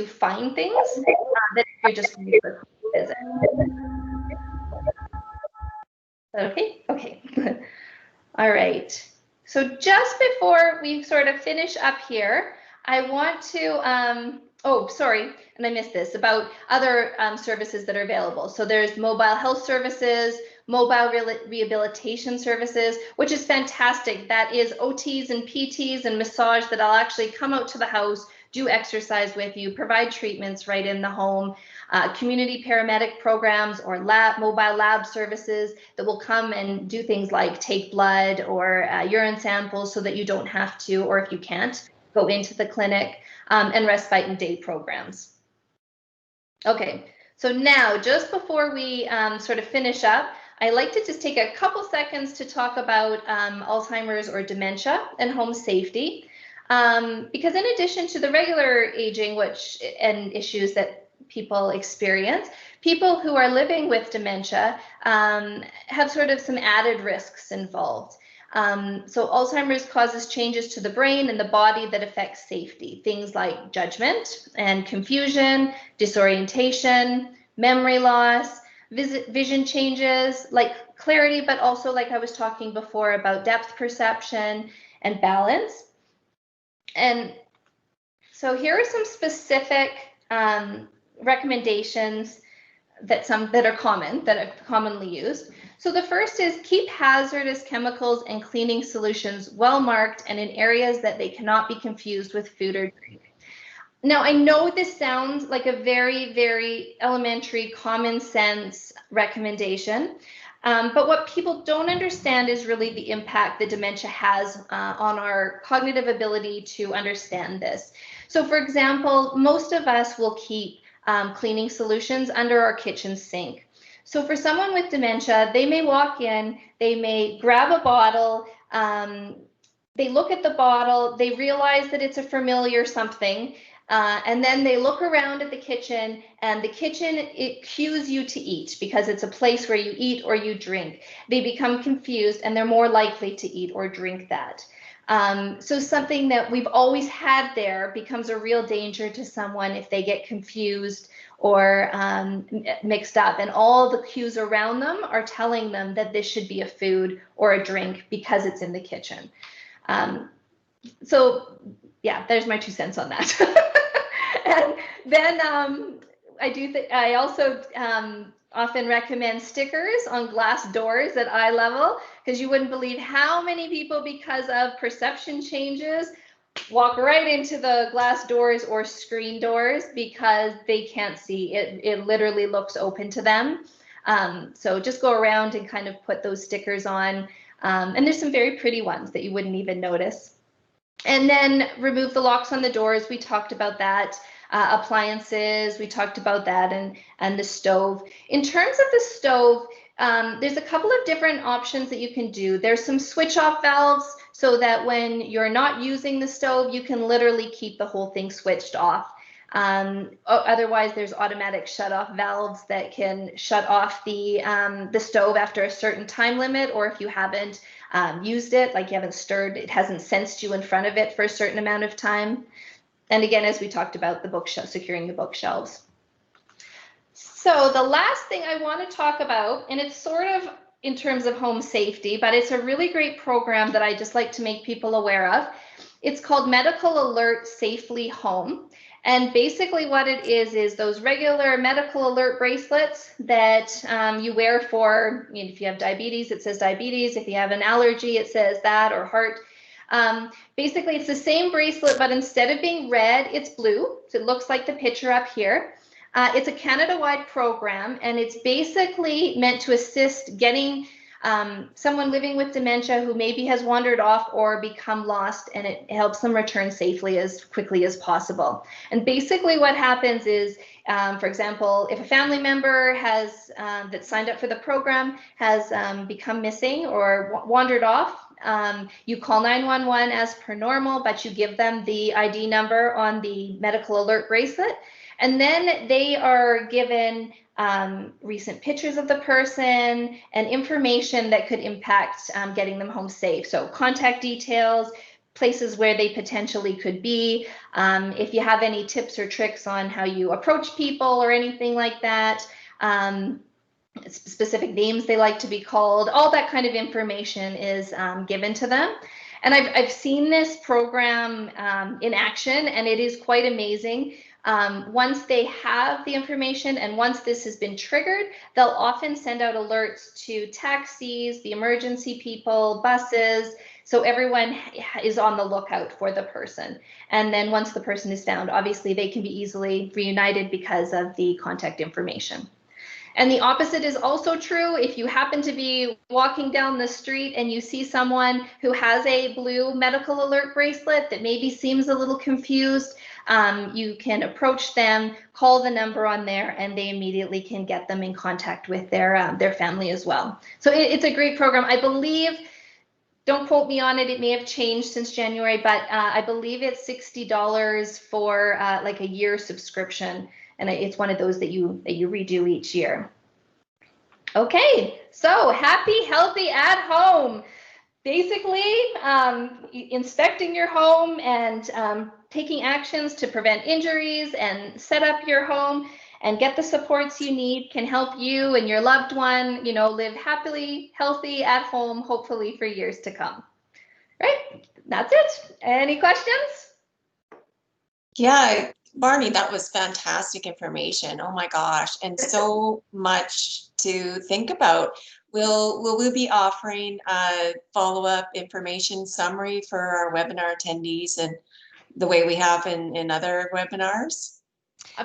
find things that you're just going to visit. Okay. All right. So just before we sort of finish up here, I want to, oh, sorry, and I missed this, about other services that are available. So there's mobile health services, mobile rehabilitation services, which is fantastic. That is OTs and PTs and massage that'll actually come out to the house, do exercise with you, provide treatments right in the home, community paramedic programs or mobile lab services that will come and do things like take blood or urine samples so that you don't have to, or if you can't, go into the clinic, and respite and day programs. Okay, so now just before we sort of finish up, I like to just take a couple seconds to talk about Alzheimer's or dementia and home safety. Because in addition to the regular aging and issues that people experience, people who are living with dementia have sort of some added risks involved. So Alzheimer's causes changes to the brain and the body that affects safety, things like judgment and confusion, disorientation, memory loss, vision changes like clarity, but also like I was talking before about depth perception and balance. And so here are some specific recommendations that are commonly used. So the first is keep hazardous chemicals and cleaning solutions well marked and in areas that they cannot be confused with food or drink. Now, I know this sounds like a very, very elementary common sense recommendation, but what people don't understand is really the impact that dementia has on our cognitive ability to understand this. So for example, most of us will keep cleaning solutions under our kitchen sink. So for someone with dementia, they may walk in, they may grab a bottle, they look at the bottle, they realize that it's a familiar something, and then they look around at the kitchen, and the kitchen, it cues you to eat because it's a place where you eat or you drink. They become confused and they're more likely to eat or drink that. So something that we've always had there becomes a real danger to someone if they get confused or mixed up, and all the cues around them are telling them that this should be a food or a drink because it's in the kitchen. So yeah, there's my 2 cents on that. And then I also often recommend stickers on glass doors at eye level, because you wouldn't believe how many people, because of perception changes, walk right into the glass doors or screen doors because they can't see it. It literally looks open to them. So just go around and kind of put those stickers on. And there's some very pretty ones that you wouldn't even notice. And then remove the locks on the doors. We talked about that. Appliances, we talked about that, and the stove. In terms of the stove, there's a couple of different options that you can do. There's some switch off valves so that when you're not using the stove, you can literally keep the whole thing switched off. Otherwise, there's automatic shut off valves that can shut off the stove after a certain time limit, or if you haven't used it, like you haven't stirred, it hasn't sensed you in front of it for a certain amount of time. And again, as we talked about, the bookshelf, securing the bookshelves. So the last thing I want to talk about, and it's sort of in terms of home safety, but it's a really great program that I just like to make people aware of. It's called Medical Alert Safely Home. And basically what it is those regular medical alert bracelets that you wear for, if you have diabetes, it says diabetes. If you have an allergy, it says that, or heart. Basically, it's the same bracelet, but instead of being red, it's blue. So it looks like the picture up here. It's a Canada-wide program, and it's basically meant to assist getting someone living with dementia who maybe has wandered off or become lost, and it helps them return safely as quickly as possible. And basically what happens is, for example, if a family member has that signed up for the program has become missing or wandered off, you call 911 as per normal, but you give them the ID number on the medical alert bracelet, and then they are given recent pictures of the person and information that could impact getting them home safe. So contact details, places where they potentially could be, if you have any tips or tricks on how you approach people or anything like that, specific names they like to be called, all that kind of information is given to them. And I've seen this program in action, and it is quite amazing. Once they have the information and once this has been triggered, they'll often send out alerts to taxis, the emergency people, buses, so everyone is on the lookout for the person. And then once the person is found, obviously they can be easily reunited because of the contact information. And the opposite is also true. If you happen to be walking down the street and you see someone who has a blue medical alert bracelet that maybe seems a little confused, you can approach them, call the number on there, and they immediately can get them in contact with their family as well. So it's a great program. I believe, don't quote me on it, it may have changed since January, but I believe it's $60 for like a year subscription. And it's one of those that you redo each year. Okay, so happy, healthy at home. Basically, inspecting your home and taking actions to prevent injuries and set up your home and get the supports you need can help you and your loved one, live happily, healthy at home, hopefully for years to come. Right, that's it. Any questions? Yeah, Barney, that was fantastic information. Oh my gosh, and so much to think about. Will we be offering a follow-up information summary for our webinar attendees and the way we have in other webinars?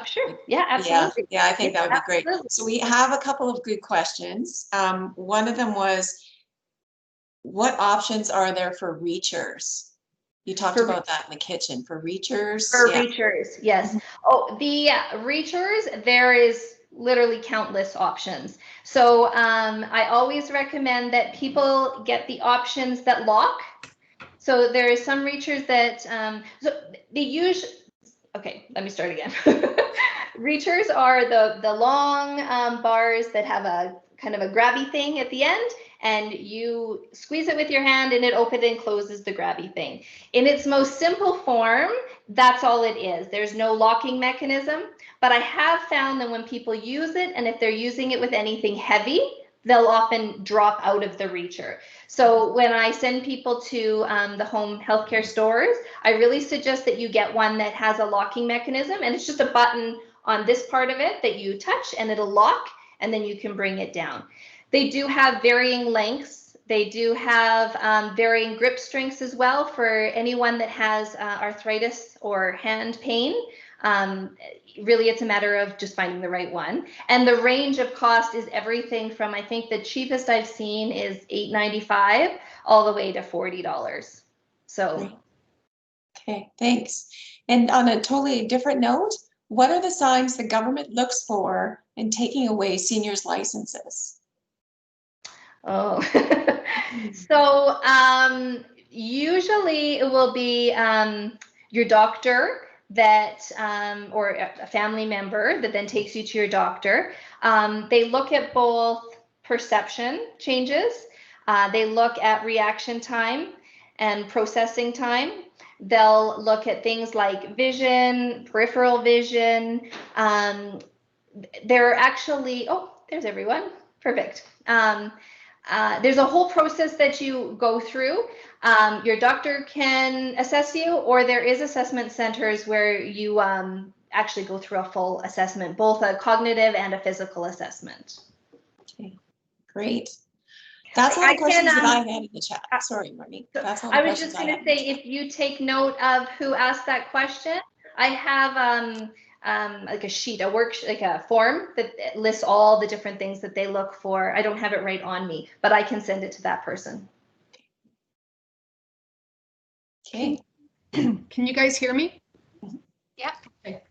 Sure. Yeah, absolutely. Yeah, I think that would be great. So we have a couple of good questions. One of them was, what options are there for reachers? You talked about that in the kitchen for reachers. For reachers, yes. Oh, the reachers, there is literally countless options. So I always recommend that people get the options that lock. So there are some reachers that, so they use, okay, let me start again. Reachers are the long bars that have a kind of a grabby thing at the end, and you squeeze it with your hand and it opens and closes the grabby thing. In its most simple form, that's all it is. There's no locking mechanism, but I have found that when people use it, and if they're using it with anything heavy, they'll often drop out of the reacher. So when I send people to the home healthcare stores, I really suggest that you get one that has a locking mechanism, and it's just a button on this part of it that you touch and it'll lock, and then you can bring it down. They do have varying lengths. They do have varying grip strengths as well for anyone that has arthritis or hand pain. Really, it's a matter of just finding the right one. And the range of cost is everything from, I think the cheapest I've seen is $8.95 all the way to $40. So. Great. Okay, thanks. And on a totally different note, what are the signs the government looks for in taking away seniors' licenses? Oh, so usually it will be your doctor that, or a family member that then takes you to your doctor. They look at both perception changes. They look at reaction time and processing time. They'll look at things like vision, peripheral vision. There are actually, oh, there's everyone. Perfect. There's a whole process that you go through. Your doctor can assess you, or there is assessment centers where you actually go through a full assessment, both a cognitive and a physical assessment. Okay, great. That's all the questions that I had in the chat. Sorry, Marnie. That's all the I was just questions going to say, if you take note of who asked that question, I have like a sheet, like a form that lists all the different things that they look for. I don't have it right on me, but I can send it to that person. Okay. Can you guys hear me? Yeah. Okay.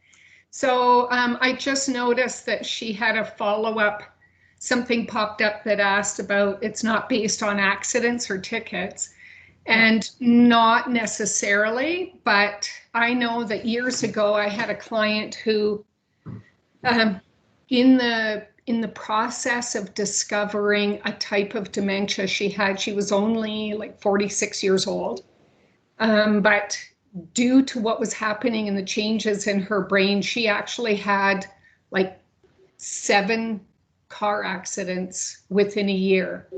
So I just noticed that she had a follow-up. Something popped up that asked about it's not based on accidents or tickets, and not necessarily, but I know that years ago I had a client who in the process of discovering a type of dementia she was only like 46 years old, but due to what was happening and the changes in her brain, she actually had like 7 car accidents within a year,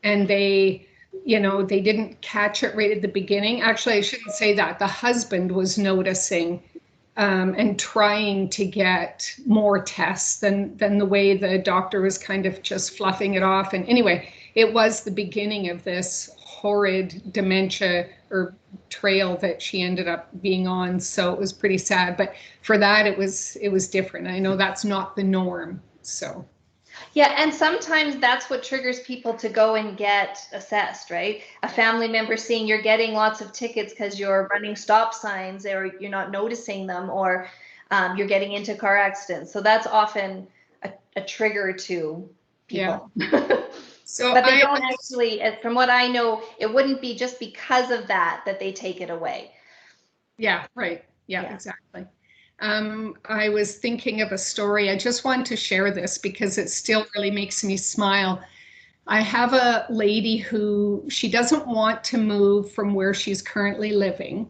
and they didn't catch it right at the beginning. Actually, I shouldn't say that. The husband was noticing and trying to get more tests than the way the doctor was kind of just fluffing it off. And anyway, it was the beginning of this horrid dementia or trail that she ended up being on. So it was pretty sad. But for that, it was different. I know that's not the norm. So. Yeah, and sometimes that's what triggers people to go and get assessed, right? A family member seeing you're getting lots of tickets because you're running stop signs, or you're not noticing them, or you're getting into car accidents. So that's often a trigger to people. Yeah. So but they don't actually, from what I know, it wouldn't be just because of that they take it away. Yeah, right. Yeah. Exactly. I was thinking of a story. I just want to share this because it still really makes me smile. I have a lady who, she doesn't want to move from where she's currently living.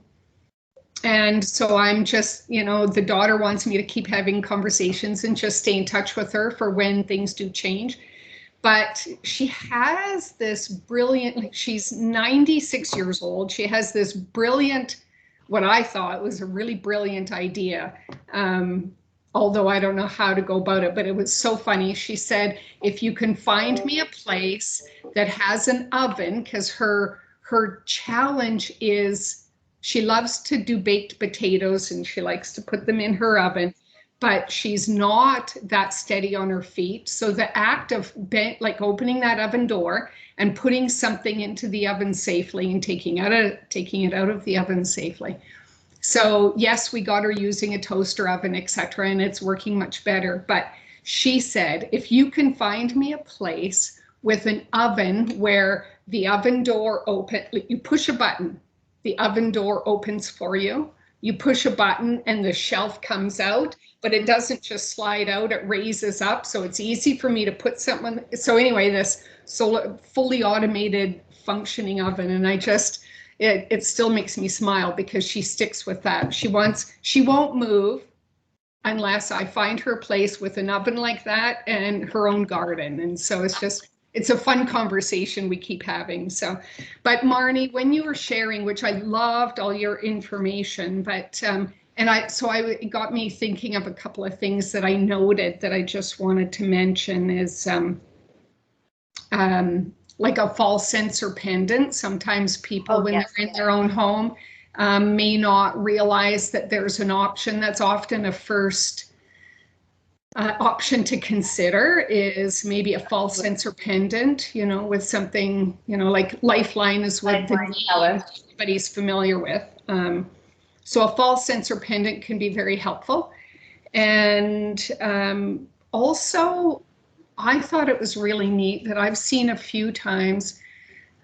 And so I'm just, the daughter wants me to keep having conversations and just stay in touch with her for when things do change. But she has this brilliant, she's 96 years old. She has this brilliant, what I thought was a really brilliant idea, although I don't know how to go about it, but it was so funny. She said, if you can find me a place that has an oven, because her challenge is she loves to do baked potatoes and she likes to put them in her oven, but she's not that steady on her feet. So the act of opening that oven door and putting something into the oven safely and taking it out of the oven safely. So yes, we got her using a toaster oven, etc., and it's working much better. But She said, if you can find me a place with an oven where the oven door open, you push a button, the oven door opens for you. You push a button and the shelf comes out, but it doesn't just slide out, it raises up. So it's easy for me to put something. So anyway, this fully automated functioning oven. And I just, it still makes me smile because she sticks with that. She won't move unless I find her a place with an oven like that and her own garden. And so it's a fun conversation we keep having. So, but Marnie, when you were sharing, which I loved all your information, but, it got me thinking of a couple of things that I noted that I just wanted to mention is, like a fall sensor pendant. Sometimes people, when they're in their own home, may not realize that there's an option. That's often a first option to consider, is maybe a fall sensor pendant, with something, like Lifeline is what everybody's familiar with. So a fall sensor pendant can be very helpful. And also, I thought it was really neat that I've seen a few times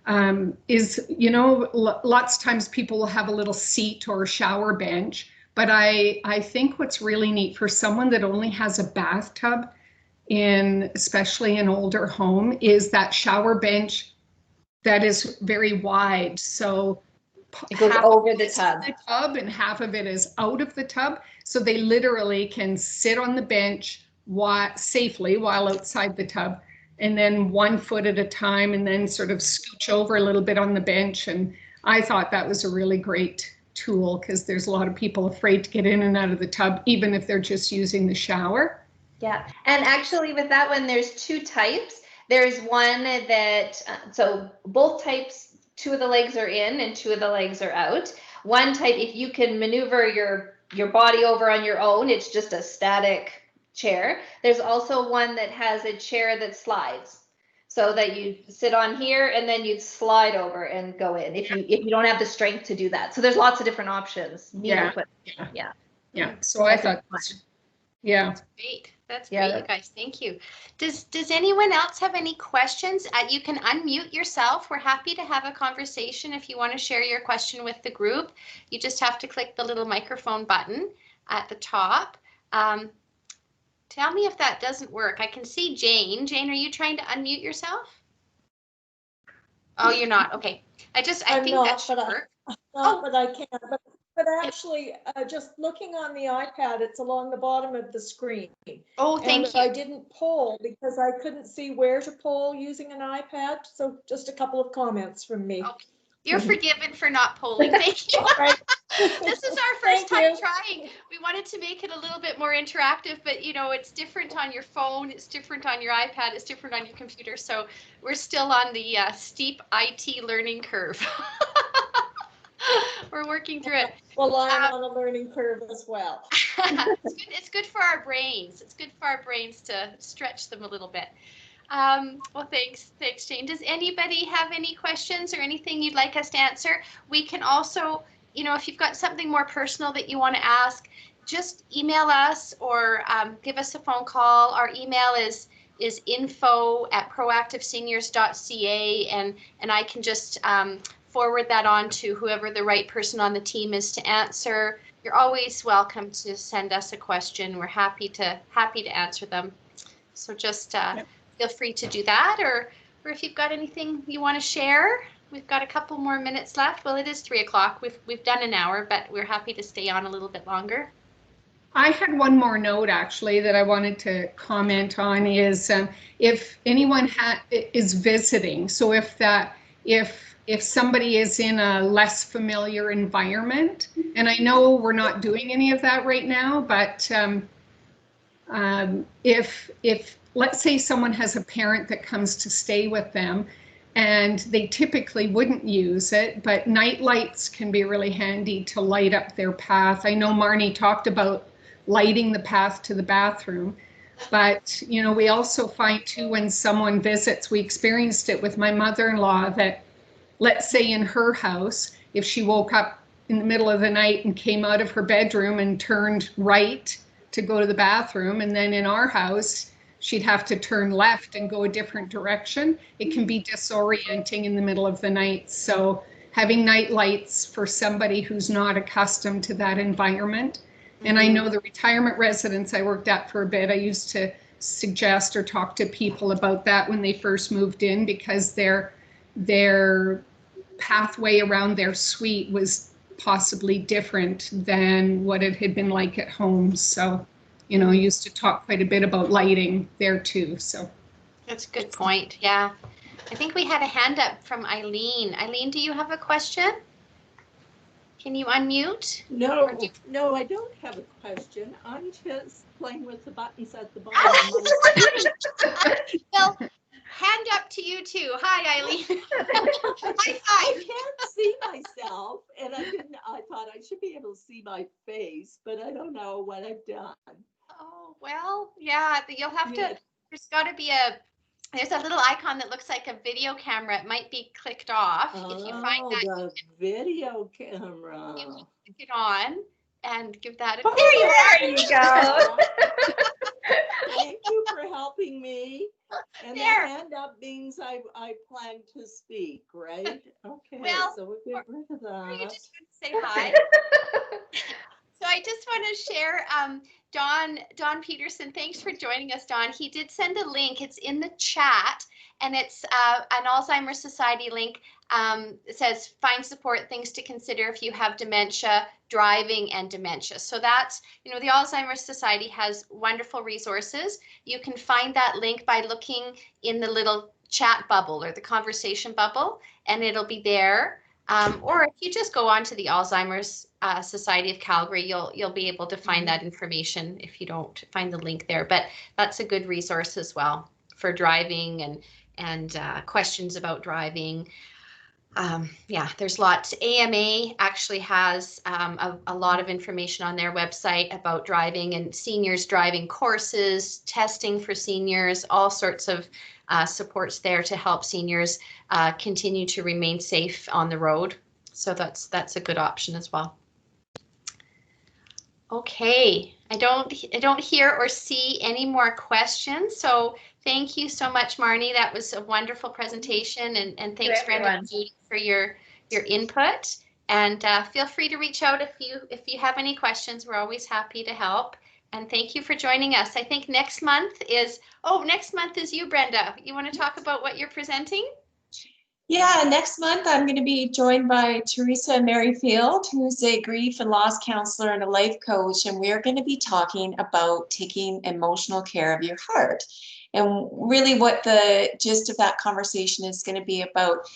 lots of times people will have a little seat or a shower bench, but I think what's really neat for someone that only has a bathtub, especially an older home, is that shower bench that is very wide. So it goes over the tub and half of it is out of the tub. So they literally can sit on the bench safely while outside the tub, and then 1 foot at a time, and then sort of scooch over a little bit on the bench. And I thought that was a really great tool because there's a lot of people afraid to get in and out of the tub, even if they're just using the shower. Yeah, and actually with that one, there's 2 types. There's one that, so both types, 2 of the legs are in and 2 of the legs are out. One type, if you can maneuver your body over on your own, it's just a static chair. There's also one that has a chair that slides, so that you sit on here and then you slide over and go in if you don't have the strength to do that. So there's lots of different options. Yeah. So I thought, yeah, that's great. That's great, you guys. Thank you. Does anyone else have any questions? You can unmute yourself. We're happy to have a conversation if you want to share your question with the group. You just have to click the little microphone button at the top. Tell me if that doesn't work. I can see Jane. Jane, are you trying to unmute yourself? Oh, you're not. Okay. I think that should work. But I can. But actually, just looking on the iPad, it's along the bottom of the screen. Oh, thank you. I didn't poll because I couldn't see where to poll using an iPad. So just a couple of comments from me. Okay. You're forgiven for not polling. Thank you. This is our first time trying. We wanted to make it a little bit more interactive, but it's different on your phone, it's different on your iPad, it's different on your computer. So we're still on the steep IT learning curve. We're working through it. Well, I'm on a learning curve as well. It's good for our brains. It's good for our brains to stretch them a little bit. Well, thanks, Jane. Does anybody have any questions or anything you'd like us to answer? We can also, if you've got something more personal that you want to ask, just email us or give us a phone call. Our email is info@proactiveseniors.ca, and I can just forward that on to whoever the right person on the team is to answer. You're always welcome to send us a question. We're happy to answer them. So just feel free to do that, or if you've got anything you want to share. We've got a couple more minutes left. Well, it is 3 o'clock. We've done an hour, but we're happy to stay on a little bit longer. I had one more note actually that I wanted to comment on is if anyone is visiting. So if somebody is in a less familiar environment, and I know we're not doing any of that right now, but if let's say someone has a parent that comes to stay with them and they typically wouldn't use it, but night lights can be really handy to light up their path. I know Marnie talked about lighting the path to the bathroom, but we also find too when someone visits, we experienced it with my mother-in-law, that let's say in her house, if she woke up in the middle of the night and came out of her bedroom and turned right to go to the bathroom, and then in our house, she'd have to turn left and go a different direction. It can be disorienting in the middle of the night. So having night lights for somebody who's not accustomed to that environment. And I know the retirement residence I worked at for a bit, I used to suggest or talk to people about that when they first moved in, because their pathway around their suite was possibly different than what it had been like at home. So, you know, I used to talk quite a bit about lighting there too. So That's a good point. Yeah. I think we had a hand up from Eileen. Eileen, do you have a question? Can you unmute? No, Or do- no, I don't have a question. I'm just playing with the buttons at the bottom. Well, hand up to you too. Hi, Eileen. High I five. can't see myself, and I thought I should be able to see my face, but I don't know what I've done. Oh, well, yeah, you'll have Yeah. to, there's a little icon that looks like a video camera. It might be clicked off. If you find that, the video camera. click it on and give that a. There you go. Thank you for helping me. And the There. hand up means I plan to speak, right? Okay, Well, so we'll get rid of Or you that. just want to say hi. So I just want to share, Don Peterson, thanks for joining us, Don. He did send a link. It's in the chat, and it's an Alzheimer's Society link. It says find support, things to consider if you have dementia, driving, and dementia. So that's, you know, the Alzheimer's Society has wonderful resources. You can find that link by looking in the little chat bubble or the conversation bubble, and it'll be there. Or if you just go on to the Alzheimer's Society of Calgary, you'll be able to find that information if you don't find the link there. But that's a good resource as well for driving and questions about driving. Yeah, there's lots. AMA actually has a lot of information on their website about driving and seniors driving courses, testing for seniors, all sorts of supports there to help seniors continue to remain safe on the road. So that's a good option as well. Okay, I don't hear or see any more questions. So thank you so much, Marnie. That was a wonderful presentation, and thanks, Brenda, for your input. And feel free to reach out if you have any questions. We're always happy to help. And thank you for joining us. I think next month is you, Brenda. You want to talk about what you're presenting? Yeah, next month I'm going to be joined by Teresa Merrifield, who's a grief and loss counselor and a life coach, and we're going to be talking about taking emotional care of your heart. And really what the gist of that conversation is going to be about: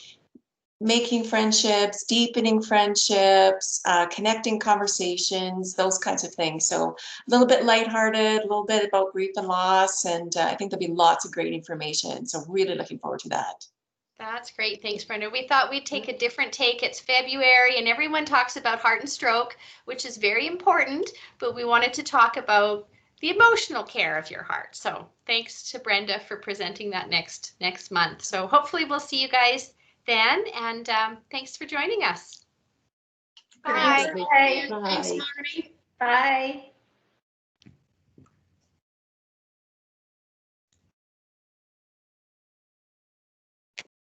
making friendships, deepening friendships, connecting conversations, those kinds of things. So a little bit lighthearted, a little bit about grief and loss, and I think there'll be lots of great information. So really looking forward to that. That's great. Thanks, Brenda. We thought we'd take a different take. It's February and everyone talks about heart and stroke, which is very important, but we wanted to talk about the emotional care of your heart. So thanks to Brenda for presenting that next month. So hopefully we'll see you guys then, and thanks for joining us. Bye. Bye. thanks, Marnie. Bye.